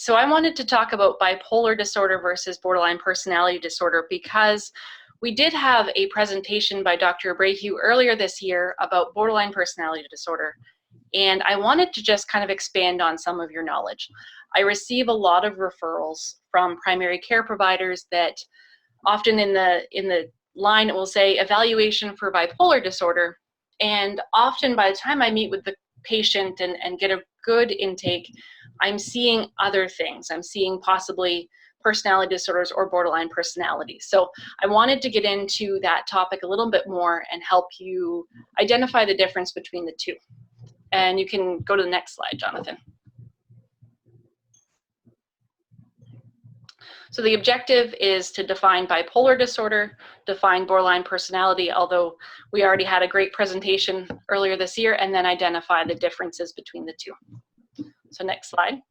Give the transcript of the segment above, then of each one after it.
so I wanted to talk about bipolar disorder versus borderline personality disorder because we did have a presentation by Dr. Abreu earlier this year about borderline personality disorder, and I wanted to just kind of expand on some of your knowledge. I receive a lot of referrals from primary care providers that often in the line it will say evaluation for bipolar disorder, and often by the time I meet with the patient and get a good intake, I'm seeing other things. I'm seeing possibly personality disorders or borderline personality. So I wanted to get into that topic a little bit more and help you identify the difference between the two. And you can go to the next slide, Jonathan. So the objective is to define bipolar disorder, define borderline personality, although we already had a great presentation earlier this year, and then identify the differences between the two. So next slide.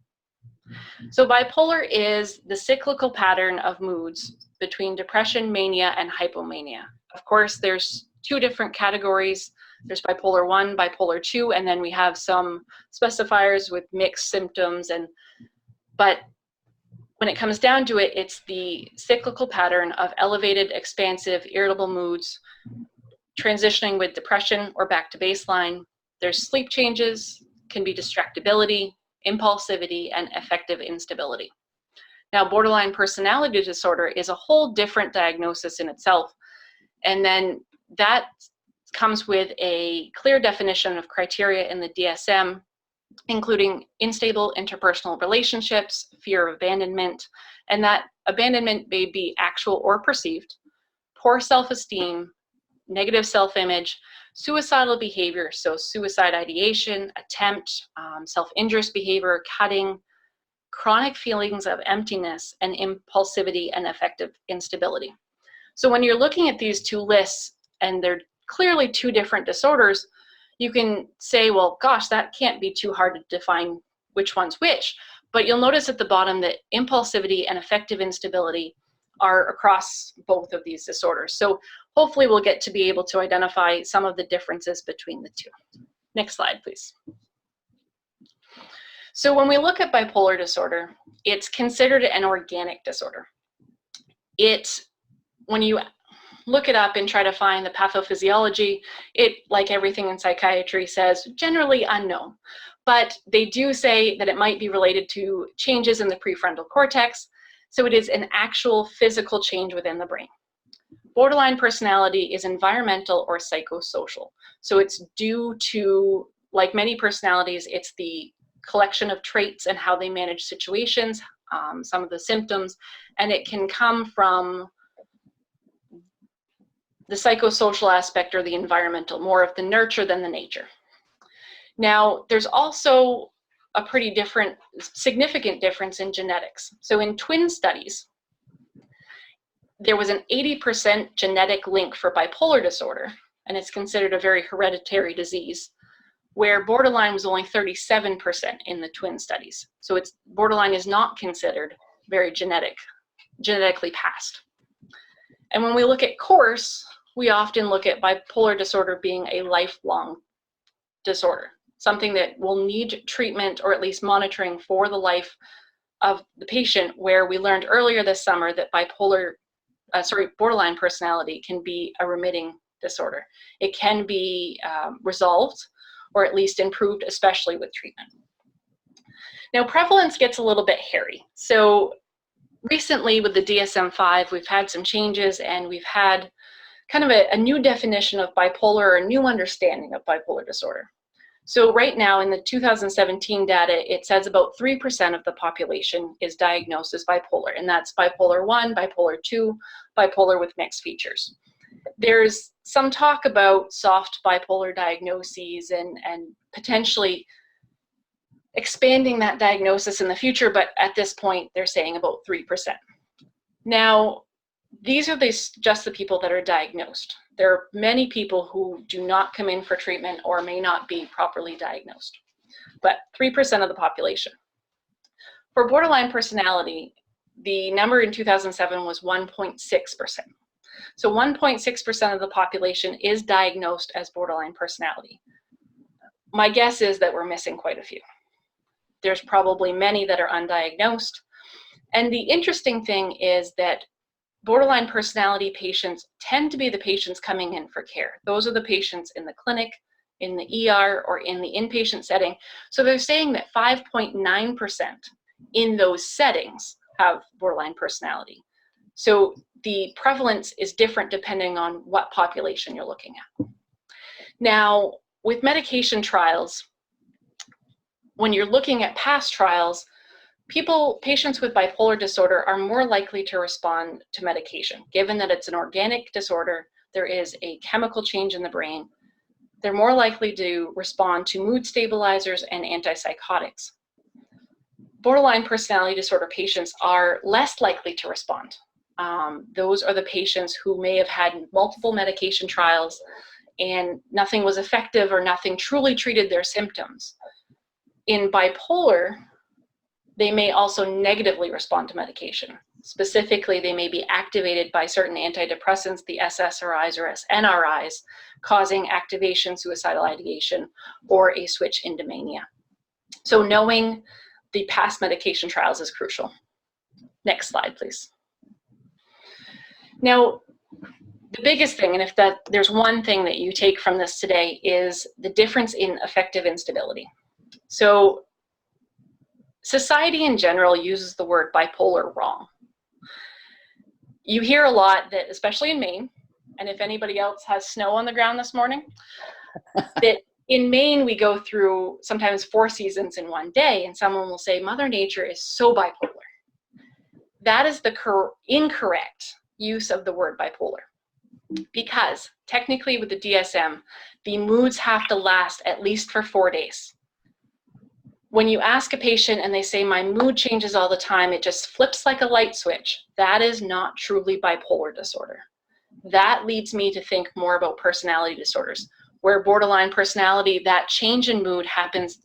So bipolar is the cyclical pattern of moods between depression, mania, and hypomania. Of course, there's two different categories. There's bipolar 1, bipolar 2, and then we have some specifiers with mixed symptoms. But when it comes down to it, it's the cyclical pattern of elevated, expansive, irritable moods, transitioning with depression or back to baseline. There's sleep changes, can be distractibility, impulsivity, and affective instability. Now, borderline personality disorder is a whole different diagnosis in itself. And then that comes with a clear definition of criteria in the DSM, including unstable interpersonal relationships, fear of abandonment, and that abandonment may be actual or perceived, poor self-esteem, negative self-image, suicidal behavior, so suicide ideation, attempt, self-injurious behavior, cutting, chronic feelings of emptiness, and impulsivity and affective instability. So when you're looking at these two lists, and they're clearly two different disorders, you can say, well, gosh, that can't be too hard to define which one's which. But you'll notice at the bottom that impulsivity and affective instability are across both of these disorders. So hopefully we'll get to be able to identify some of the differences between the two. Next slide, please. So when we look at bipolar disorder, it's considered an organic disorder. When you look it up and try to find the pathophysiology, it, like everything in psychiatry, says generally unknown. But they do say that it might be related to changes in the prefrontal cortex, so it is an actual physical change within the brain. Borderline personality is environmental or psychosocial. So it's due to, like many personalities, it's the collection of traits and how they manage situations, some of the symptoms, and it can come from the psychosocial aspect or the environmental, more of the nurture than the nature. Now, there's also a pretty significant difference in genetics. So in twin studies, there was an 80% genetic link for bipolar disorder, and it's considered a very hereditary disease, where borderline was only 37% in the twin studies. So borderline is not considered very genetically passed. And when we look at course, we often look at bipolar disorder being a lifelong disorder, something that will need treatment or at least monitoring for the life of the patient, where we learned earlier this summer that borderline personality can be a remitting disorder. It can be resolved or at least improved, especially with treatment. Now, prevalence gets a little bit hairy. So recently with the DSM-5, we've had some changes and we've had kind of a new definition of bipolar, or a new understanding of bipolar disorder. So right now in the 2017 data, it says about 3% of the population is diagnosed as bipolar, and that's bipolar 1, bipolar 2, bipolar with mixed features. There's some talk about soft bipolar diagnoses and potentially expanding that diagnosis in the future, but at this point, they're saying about 3%. Now, these are just the people that are diagnosed. There are many people who do not come in for treatment or may not be properly diagnosed, but 3% of the population. For borderline personality, the number in 2007 was 1.6%. So 1.6% of the population is diagnosed as borderline personality. My guess is that we're missing quite a few. There's probably many that are undiagnosed. And the interesting thing is that borderline personality patients tend to be the patients coming in for care. Those are the patients in the clinic, in the ER, or in the inpatient setting. So they're saying that 5.9% in those settings have borderline personality. So the prevalence is different depending on what population you're looking at. Now, with medication trials, when you're looking at past trials, patients with bipolar disorder are more likely to respond to medication. Given that it's an organic disorder, there is a chemical change in the brain, they're more likely to respond to mood stabilizers and antipsychotics. Borderline personality disorder patients are less likely to respond. Those are the patients who may have had multiple medication trials and nothing was effective or nothing truly treated their symptoms. In bipolar, they may also negatively respond to medication. Specifically, they may be activated by certain antidepressants, the SSRIs or NRIs, causing activation, suicidal ideation, or a switch into mania. So knowing the past medication trials is crucial. Next slide, please. Now, the biggest thing, and if there's one thing that you take from this today, is the difference in affective instability. So society in general uses the word bipolar wrong. You hear a lot that, especially in Maine, and if anybody else has snow on the ground this morning, that in Maine we go through sometimes 4 seasons in one day, and someone will say, Mother Nature is so bipolar. That is the incorrect use of the word bipolar. Because technically with the DSM, the moods have to last at least for 4 days. When you ask a patient and they say, my mood changes all the time, it just flips like a light switch, that is not truly bipolar disorder. That leads me to think more about personality disorders, where borderline personality, that change in mood happens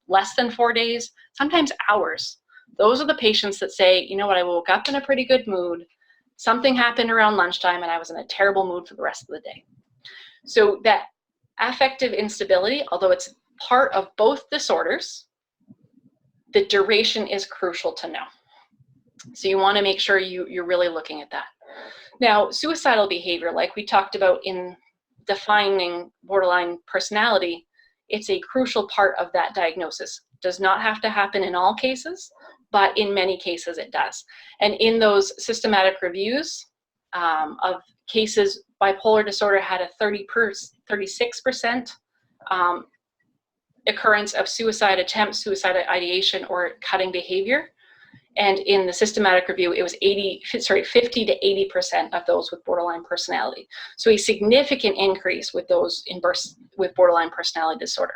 less than 4 days, sometimes hours. Those are the patients that say, you know what, I woke up in a pretty good mood, something happened around lunchtime and I was in a terrible mood for the rest of the day. So that affective instability, although it's part of both disorders, the duration is crucial to know. So you want to make sure you're really looking at that. Now, suicidal behavior, like we talked about in defining borderline personality, it's a crucial part of that diagnosis. Does not have to happen in all cases, but in many cases it does. And in those systematic reviews of cases, bipolar disorder had a 36% occurrence of suicide attempts, suicide ideation, or cutting behavior. And in the systematic review, it was 50 to 80% of those with borderline personality. So a significant increase with those with borderline personality disorder.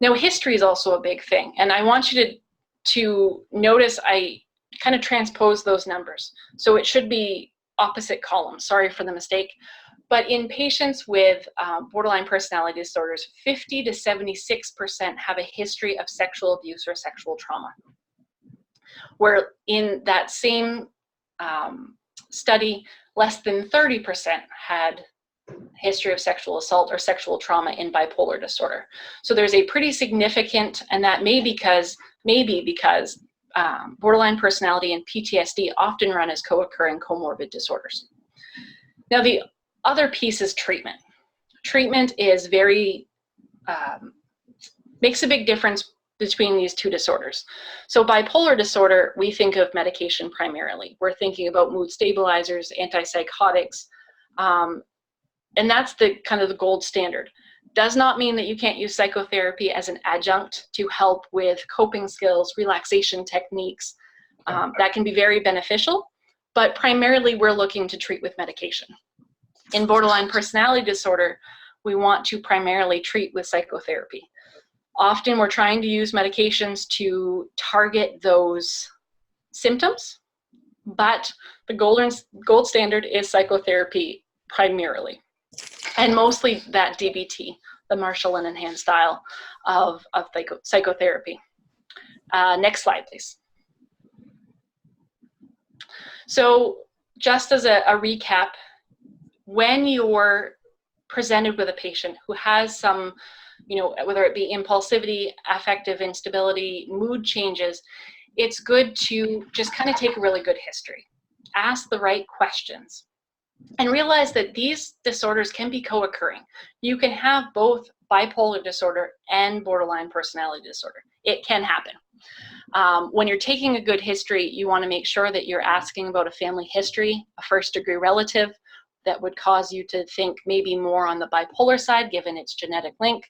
Now, history is also a big thing. And I want you to notice I kind of transpose those numbers. So it should be opposite columns. Sorry for the mistake. But in patients with borderline personality disorders, 50 to 76% have a history of sexual abuse or sexual trauma. Where in that same study, less than 30% had history of sexual assault or sexual trauma in bipolar disorder. So there's a pretty significant, and that may be because borderline personality and PTSD often run as co-occurring comorbid disorders. Now, the other piece is treatment. Treatment is makes a big difference between these two disorders. So bipolar disorder, we think of medication primarily. We're thinking about mood stabilizers, antipsychotics, and that's the kind of the gold standard. Does not mean that you can't use psychotherapy as an adjunct to help with coping skills, relaxation techniques. That can be very beneficial, but primarily we're looking to treat with medication. In borderline personality disorder, we want to primarily treat with psychotherapy. Often we're trying to use medications to target those symptoms, but the gold standard is psychotherapy primarily, and mostly that DBT, the Marshall and Enhan style of psychotherapy. Next slide, please. So just as a recap, when you're presented with a patient who has some whether it be impulsivity, affective instability, mood changes, it's good to just kind of take a really good history, ask the right questions, and realize that these disorders can be co-occurring. You can have both bipolar disorder and borderline personality disorder. It can happen. When you're taking a good history, you want to make sure that you're asking about a family history, a first-degree relative that would cause you to think maybe more on the bipolar side, given its genetic link,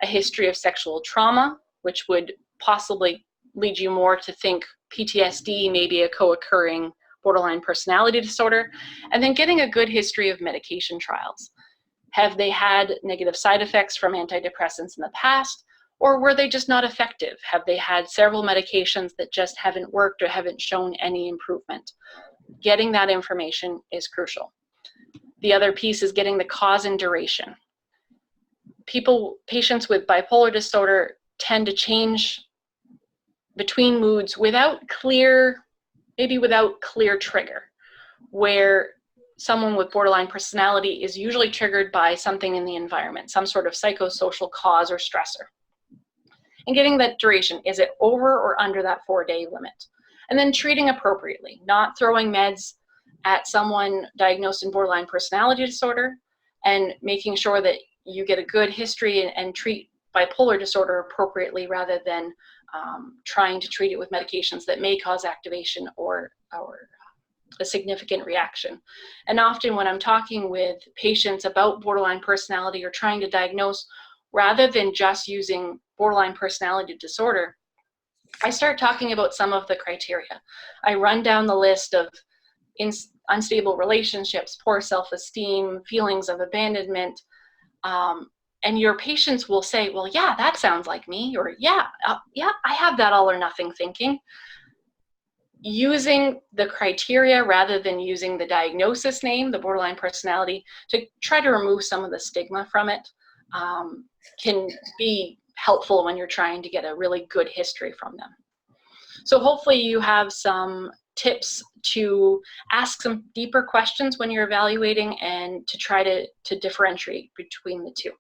a history of sexual trauma, which would possibly lead you more to think PTSD may be a co-occurring borderline personality disorder, and then getting a good history of medication trials. Have they had negative side effects from antidepressants in the past, or were they just not effective? Have they had several medications that just haven't worked or haven't shown any improvement? Getting that information is crucial. The other piece is getting the cause and duration. Patients with bipolar disorder tend to change between moods without clear trigger, where someone with borderline personality is usually triggered by something in the environment, some sort of psychosocial cause or stressor. And getting that duration, is it over or under that 4-day limit? And then treating appropriately, not throwing meds at someone diagnosed in borderline personality disorder, and making sure that you get a good history and treat bipolar disorder appropriately, rather than trying to treat it with medications that may cause activation or a significant reaction. And often when I'm talking with patients about borderline personality or trying to diagnose, rather than just using borderline personality disorder, I start talking about some of the criteria. I run down the list of unstable relationships, poor self-esteem, feelings of abandonment, and your patients will say, well, yeah, that sounds like me, or yeah, I have that all or nothing thinking. Using the criteria rather than using the diagnosis name, the borderline personality, to try to remove some of the stigma from it can be helpful when you're trying to get a really good history from them. So hopefully you have some tips to ask some deeper questions when you're evaluating, and to try to differentiate between the two.